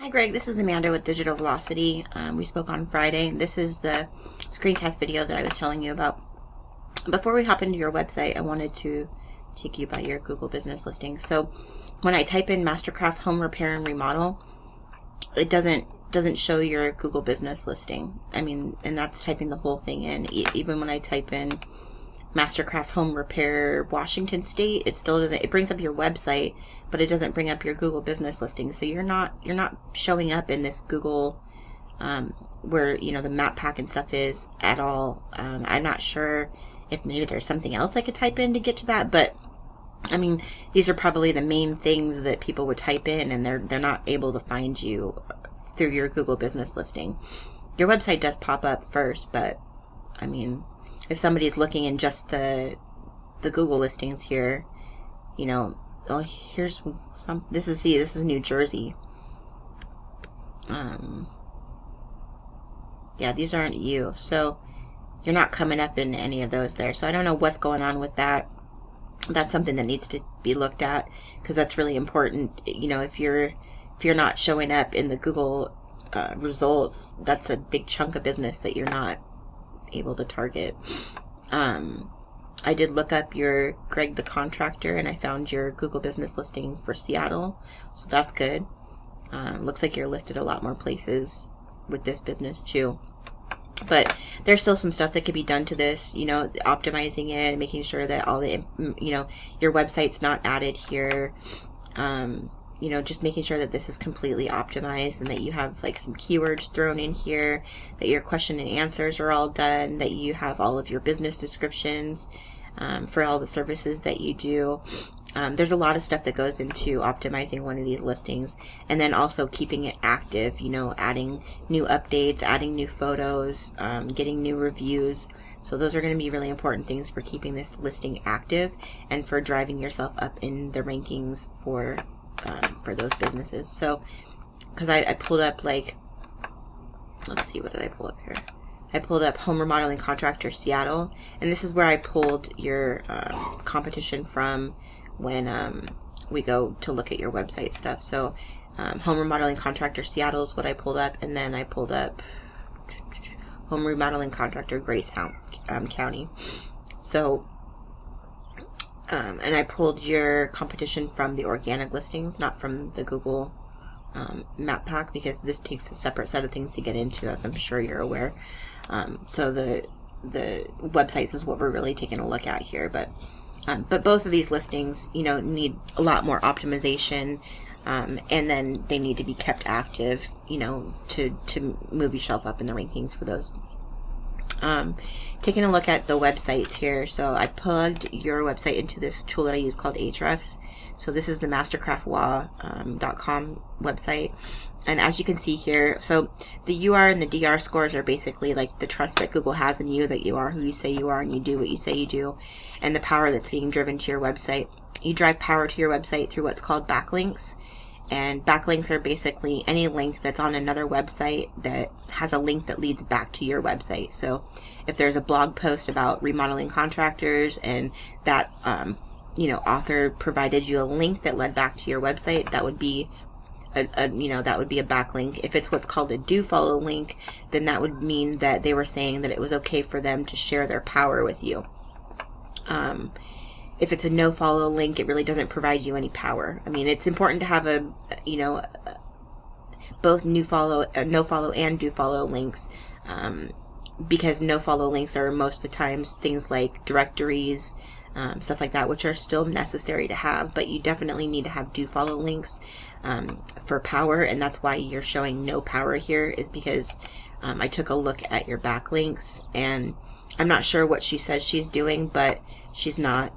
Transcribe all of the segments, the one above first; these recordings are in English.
Hi Greg, this is Amanda with Digital Velocity. We spoke on Friday. This is the screencast video that I was telling you about. Before we hop into your website, I wanted to take you by your Google business listing. So when I type in Mastercraft home repair and remodel, it doesn't show your Google business listing. I mean, and that's typing the whole thing in. Even when I type in Mastercraft home repair Washington State, it still doesn't. It brings up your website, but it doesn't bring up your Google business listing. So you're not showing up in this Google where the map pack and stuff is at all. I'm not sure if maybe there's something else I could type in to get to that, but I mean, these are probably the main things that people would type in, and they're not able to find you through your Google business listing. Your website does pop up first, but I mean, if somebody's looking in just the Google listings here, oh, here's some. This is New Jersey. Yeah, these aren't you, so you're not coming up in any of those there. So I don't know what's going on with that. That's something that needs to be looked at, because that's really important. If you're not showing up in the Google results, that's a big chunk of business that you're not able to target. I did look up your Greg the Contractor, and I found your Google business listing for Seattle, so that's good. Looks like you're listed a lot more places with this business too. But there's still some stuff that could be done to this, optimizing it and making sure that all the, your website's not added here. Just making sure that this is completely optimized and that you have like some keywords thrown in here, that your question and answers are all done, that you have all of your business descriptions for all the services that you do. There's a lot of stuff that goes into optimizing one of these listings, and then also keeping it active, adding new updates, adding new photos, getting new reviews. So those are going to be really important things for keeping this listing active and for driving yourself up in the rankings for those businesses. So, because I pulled up, like, let's see, what did I pull up here? I pulled up Home Remodeling Contractor Seattle, and this is where I pulled your competition from when we go to look at your website stuff. So Home Remodeling Contractor Seattle is what I pulled up, and then I pulled up Home Remodeling Contractor Grace County. So and I pulled your competition from the organic listings, not from the Google map pack, because this takes a separate set of things to get into, as I'm sure you're aware. So the websites is what we're really taking a look at here, but both of these listings, need a lot more optimization, and then they need to be kept active, to move yourself up in the rankings for those. Taking a look at the websites here. So I plugged your website into this tool that I use called Ahrefs. So this is the mastercraftwa.com website. And as you can see here, so the UR and the DR scores are basically like the trust that Google has in you, that you are who you say you are and you do what you say you do, and the power that's being driven to your website. You drive power to your website through what's called backlinks. And backlinks are basically any link that's on another website that has a link that leads back to your website. So if there's a blog post about remodeling contractors and that author provided you a link that led back to your website, that would be that would be a backlink. If it's what's called a do follow link, then that would mean that they were saying that it was okay for them to share their power with you. If it's a no follow link, it really doesn't provide you any power. I mean, it's important to have both no follow and do follow links, because no follow links are most of the times things like directories, stuff like that, which are still necessary to have, but you definitely need to have do follow links for power, and that's why you're showing no power here, is because I took a look at your backlinks, and I'm not sure what she says she's doing, but she's not.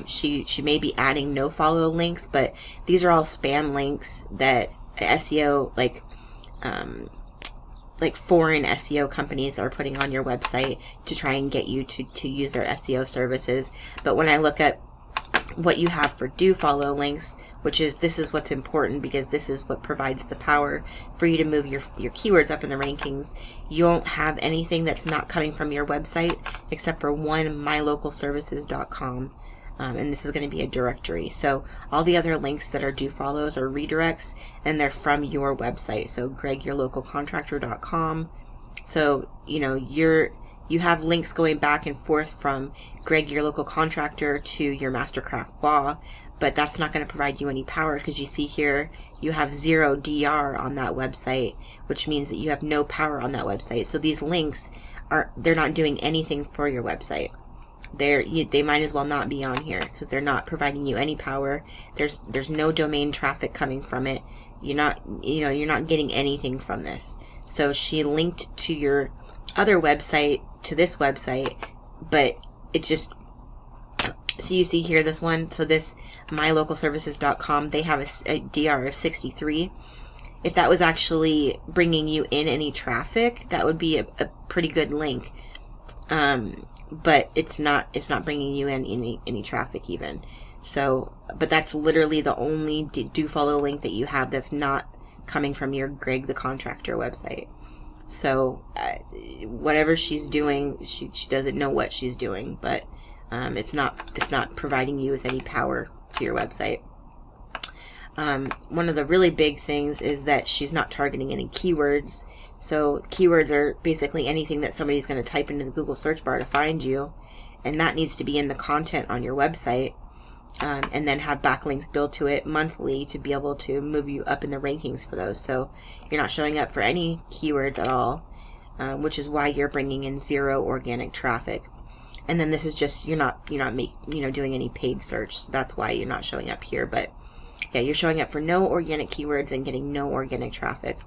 She may be adding no follow links, but these are all spam links that SEO, like foreign SEO companies are putting on your website to try and get you to use their SEO services. But when I look at what you have for do follow links, this is what's important, because this is what provides the power for you to move your keywords up in the rankings. You won't have anything that's not coming from your website except for one mylocalservices.com and this is going to be a directory. So all the other links that are do follows are redirects, and they're from your website. So gregyourlocalcontractor.com. So, you know, you have links going back and forth from Greg Your Local Contractor to your Mastercraft BA, but that's not going to provide you any power, because you see here you have 0 DR on that website, which means that you have no power on that website. So these links they're not doing anything for your website. They might as well not be on here, because they're not providing you any power. There's no domain traffic coming from it. You're not getting anything from this. So she linked to your other website to this website, but it just, so you see here this one, so this mylocalservices.com, they have a DR of 63. If that was actually bringing you in any traffic, that would be a pretty good link. But it's not bringing you in any traffic even. So, but that's literally the only do follow link that you have that's not coming from your Greg the Contractor website. So whatever she's doing, she doesn't know what she's doing, but it's not providing you with any power to your website. One of the really big things is that she's not targeting any keywords. So keywords are basically anything that somebody's going to type into the Google search bar to find you, and that needs to be in the content on your website, and then have backlinks built to it monthly to be able to move you up in the rankings for those. So you're not showing up for any keywords at all, which is why you're bringing in 0 organic traffic. And then this is just, you're not doing any paid search. So that's why you're not showing up here. But yeah, you're showing up for no organic keywords and getting no organic traffic.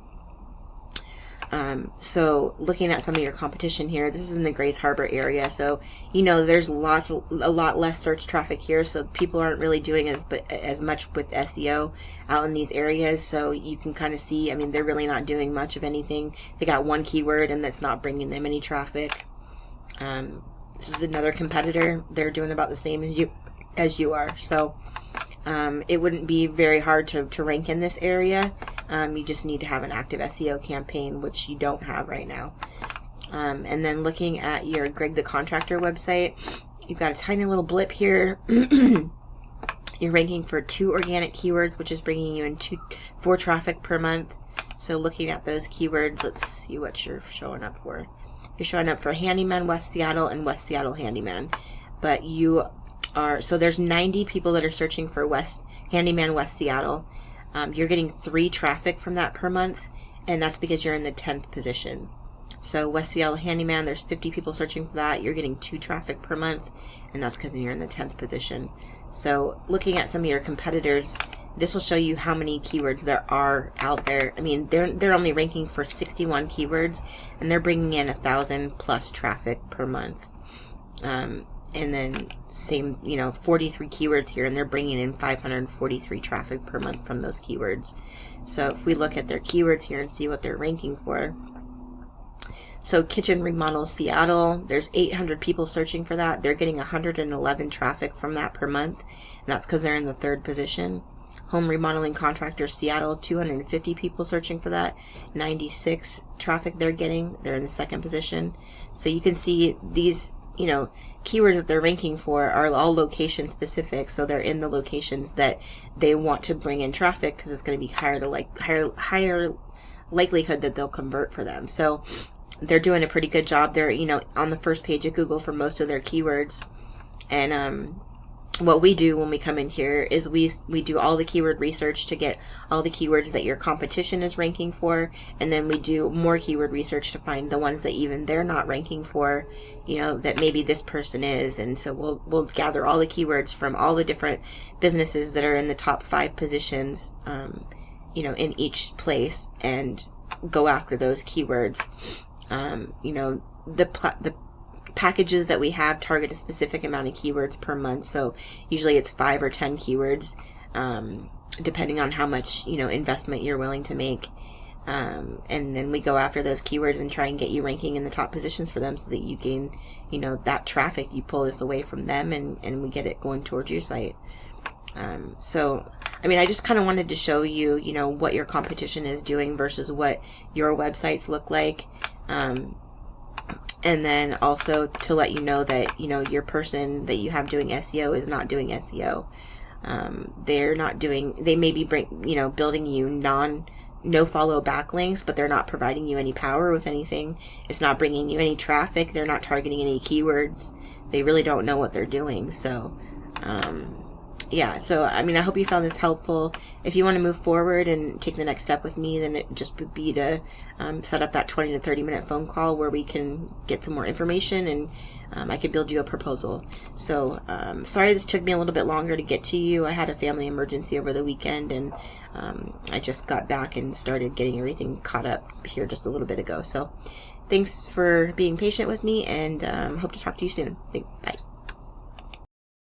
So looking at some of your competition here, this is in the Grays Harbor area. So, there's a lot less search traffic here. So people aren't really doing as much with SEO out in these areas. So you can kind of see, they're really not doing much of anything. They got one keyword and that's not bringing them any traffic. This is another competitor. They're doing about the same as you are. So, it wouldn't be very hard to rank in this area. You just need to have an active SEO campaign, which you don't have right now. And then looking at your Greg the Contractor website, you've got a tiny little blip here. You're ranking for 2 organic keywords, which is bringing you in 4 traffic per month. So looking at those keywords, let's see what you're showing up for. You're showing up for Handyman West Seattle and West Seattle Handyman. But so there's 90 people that are searching for Handyman West Seattle. You're getting 3 traffic from that per month, and that's because you're in the 10th position. So West Seattle Handyman, there's 50 people searching for that. You're getting 2 traffic per month, and that's because you're in the 10th position. So looking at some of your competitors, this will show you how many keywords there are out there. They're only ranking for 61 keywords, and they're bringing in 1,000 plus traffic per month. And then same, 43 keywords here, and they're bringing in 543 traffic per month from those keywords. So if we look at their keywords here and see what they're ranking for. So Kitchen Remodel Seattle, there's 800 people searching for that. They're getting 111 traffic from that per month, and that's because they're in the 3rd position. Home Remodeling Contractor Seattle, 250 people searching for that. 96 traffic they're getting. They're in the 2nd position. So you can see these, keywords that they're ranking for are all location specific. So they're in the locations that they want to bring in traffic, because it's going to be higher likelihood that they'll convert for them. So they're doing a pretty good job. They're, on the first page of Google for most of their keywords. And, what we do when we come in here is we do all the keyword research to get all the keywords that your competition is ranking for, and then we do more keyword research to find the ones that even they're not ranking for, that maybe this person is. And so we'll gather all the keywords from all the different businesses that are in the top 5 positions, in each place, and go after those keywords. The packages that we have target a specific amount of keywords per month, so usually it's 5 or 10 keywords, depending on how much investment you're willing to make, and then we go after those keywords and try and get you ranking in the top positions for them, so that you gain that traffic. You pull this away from them, and we get it going towards your site. So I just kind of wanted to show you what your competition is doing versus what your websites look like. And then also to let you know that, you know, your person that you have doing SEO is not doing SEO. They're not doing, they may be building you no follow backlinks, but they're not providing you any power with anything. It's not bringing you any traffic. They're not targeting any keywords. They really don't know what they're doing. So, yeah, so I mean, I hope you found this helpful. If you want to move forward and take the next step with me, then it just would be to set up that 20 to 30 minute phone call where we can get some more information, and I can build you a proposal. So sorry this took me a little bit longer to get to you. I had a family emergency over the weekend, and I just got back and started getting everything caught up here just a little bit ago. So thanks for being patient with me, and hope to talk to you soon. Bye.